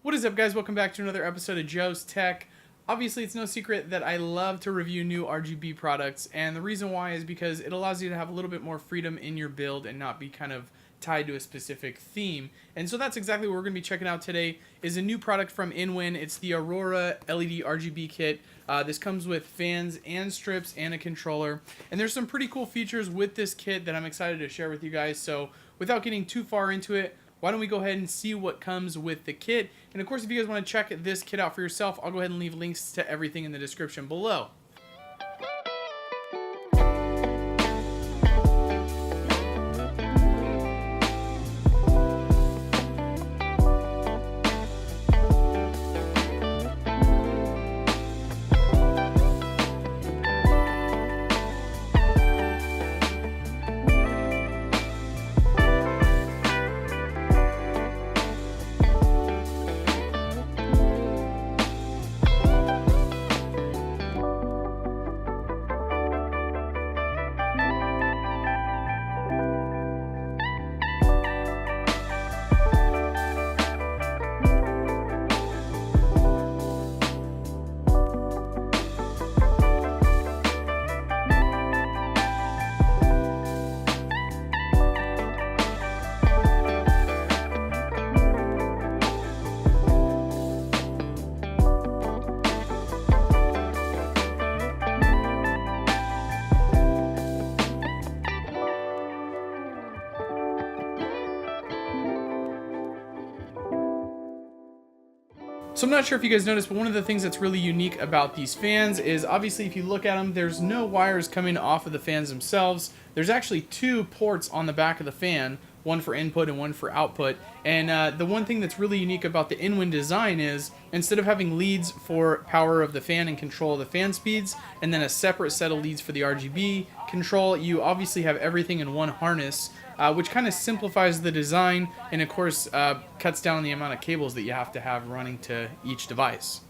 What is up, guys? Welcome back to another episode of JoesTech. Obviously, it's no secret that I love to review new RGB products, and the reason why is because it allows you to have a little bit more freedom in your build and not be kind of tied to a specific theme. And so that's exactly what we're going to be checking out today, is a new product from In Win. It's the Aurora LED RGB Kit. This comes with fans and strips and a controller. And there's some pretty cool features with this kit that I'm excited to share with you guys. So without getting too far into it, why don't we go ahead and see what comes with the kit. And of course, if you guys want to check this kit out for yourself, I'll go ahead and leave links to everything in the description below. So I'm not sure if you guys noticed, but one of the things that's really unique about these fans is obviously if you look at them, there's no wires coming off of the fans themselves. There's actually two ports on the back of the fan, one for input and one for output. And the one thing that's really unique about the In Win design is instead of having leads for power of the fan and control of the fan speeds, and then a separate set of leads for the RGB control, you obviously have everything in one harness, which kind of simplifies the design and of course cuts down the amount of cables that you have to have running to each device.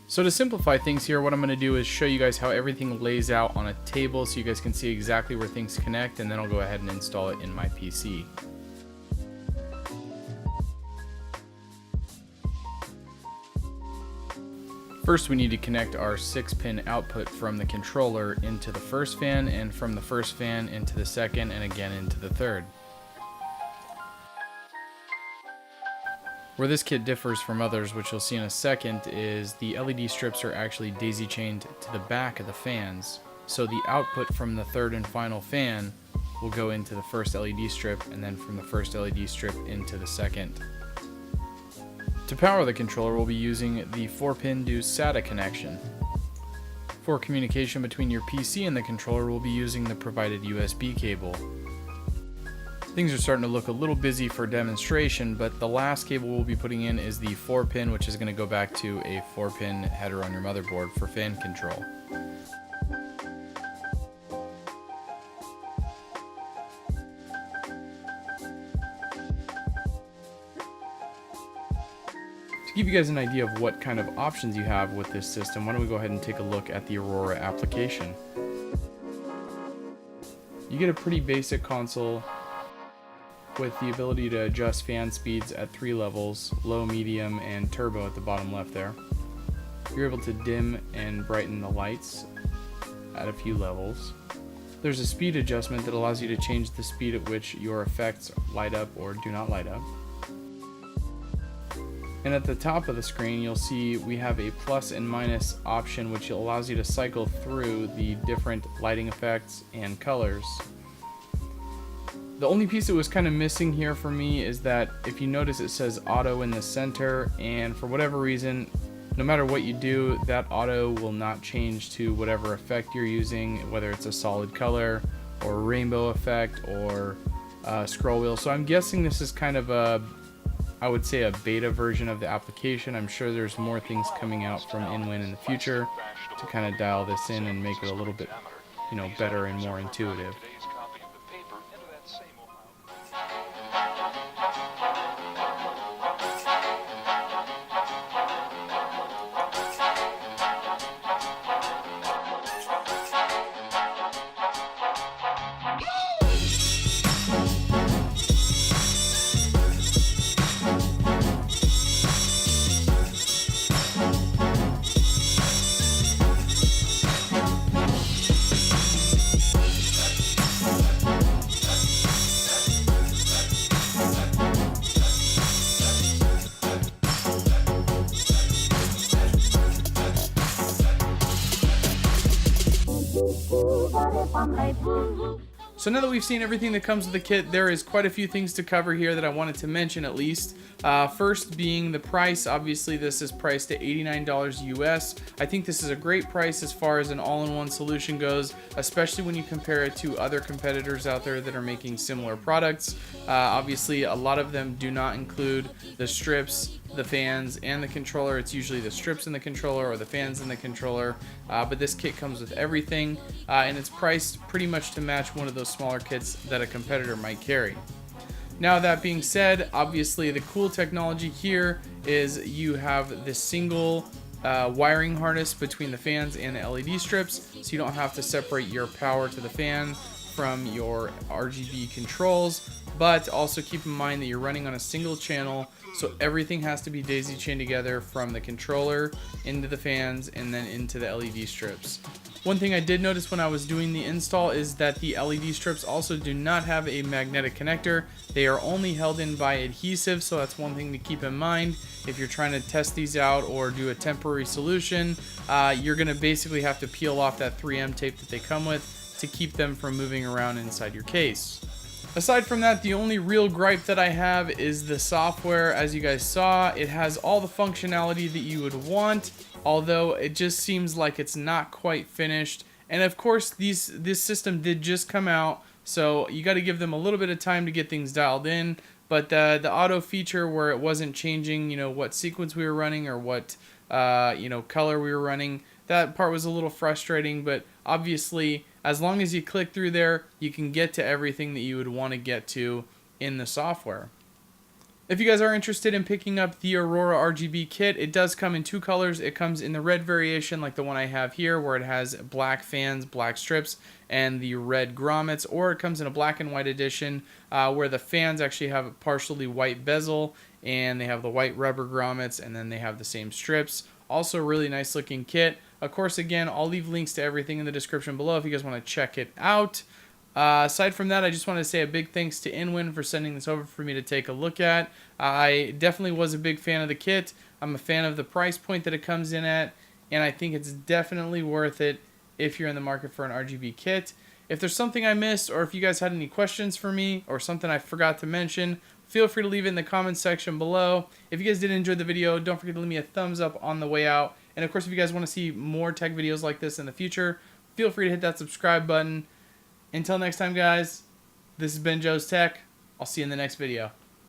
So to simplify things here, what I'm going to do is show you guys how everything lays out on a table so you guys can see exactly where things connect, and then I'll go ahead and install it in my PC. First, we need to connect our 6-pin output from the controller into the first fan, and from the first fan into the second, and again into the third. Where this kit differs from others, which you'll see in a second, is the LED strips are actually daisy chained to the back of the fans. So the output from the third and final fan will go into the first LED strip, and then from the first LED strip into the second. To power the controller, we'll be using the 4-pin to SATA connection. For communication between your PC and the controller, we'll be using the provided USB cable. Things are starting to look a little busy for demonstration, but the last cable we'll be putting in is the 4-pin, which is going to go back to a 4-pin header on your motherboard for fan control. To give you guys an idea of what kind of options you have with this system, why don't we go ahead and take a look at the Aurora application. You get a pretty basic console with the ability to adjust fan speeds at 3 levels, low, medium, and turbo at the bottom left there. You're able to dim and brighten the lights at a few levels. There's a speed adjustment that allows you to change the speed at which your effects light up or do not light up. And at the top of the screen, you'll see we have a plus and minus option, which allows you to cycle through the different lighting effects and colors. The only piece that was kind of missing here for me is that if you notice, it says auto in the center, and for whatever reason, no matter what you do, that auto will not change to whatever effect you're using, whether it's a solid color or a rainbow effect or a scroll wheel. So I'm guessing this is kind of I would say a beta version of the application. I'm sure there's more things coming out from In Win in the future to kind of dial this in and make it a little bit, better and more intuitive. So now that we've seen everything that comes with the kit, there is quite a few things to cover here that I wanted to mention at least. First being the price. Obviously this is priced at $89 US. I think this is a great price as far as an all-in-one solution goes, especially when you compare it to other competitors out there that are making similar products. Obviously a lot of them do not include the strips, the fans, and the controller. It's usually the strips in the controller or the fans in the controller, but this kit comes with everything, and it's priced pretty much to match one of those smaller kits that a competitor might carry. Now that being said, obviously the cool technology here is you have this single wiring harness between the fans and the LED strips, so you don't have to separate your power to the fan from your RGB controls, but also keep in mind that you're running on a single channel, so everything has to be daisy chained together from the controller into the fans and then into the LED strips. One thing I did notice when I was doing the install is that the LED strips also do not have a magnetic connector. They are only held in by adhesive, so that's one thing to keep in mind. If you're trying to test these out or do a temporary solution, you're going to basically have to peel off that 3M tape that they come with to keep them from moving around inside your case. Aside from that, the only real gripe that I have is the software. As you guys saw, it has all the functionality that you would want, although it just seems like it's not quite finished. And of course, this system did just come out, so you got to give them a little bit of time to get things dialed in. But the auto feature where it wasn't changing, what sequence we were running or what color we were running, that part was a little frustrating. But obviously, as long as you click through there, you can get to everything that you would want to get to in the software. If you guys are interested in picking up the Aurora RGB kit, it does come in two colors. It comes in the red variation like the one I have here, where it has black fans, black strips, and the red grommets, or it comes in a black and white edition where the fans actually have a partially white bezel and they have the white rubber grommets, and then they have the same strips. Also a really nice looking kit. Of course, again, I'll leave links to everything in the description below if you guys want to check it out. Aside from that, I just want to say a big thanks to In Win for sending this over for me to take a look at. I definitely was a big fan of the kit. I'm a fan of the price point that it comes in at, and I think it's definitely worth it if you're in the market for an RGB kit. If there's something I missed, or if you guys had any questions for me or something I forgot to mention, feel free to leave it in the comments section below. If you guys did enjoy the video, don't forget to leave me a thumbs up on the way out. And of course, if you guys want to see more tech videos like this in the future, feel free to hit that subscribe button. Until next time, guys, this has been JoesTech. I'll see you in the next video.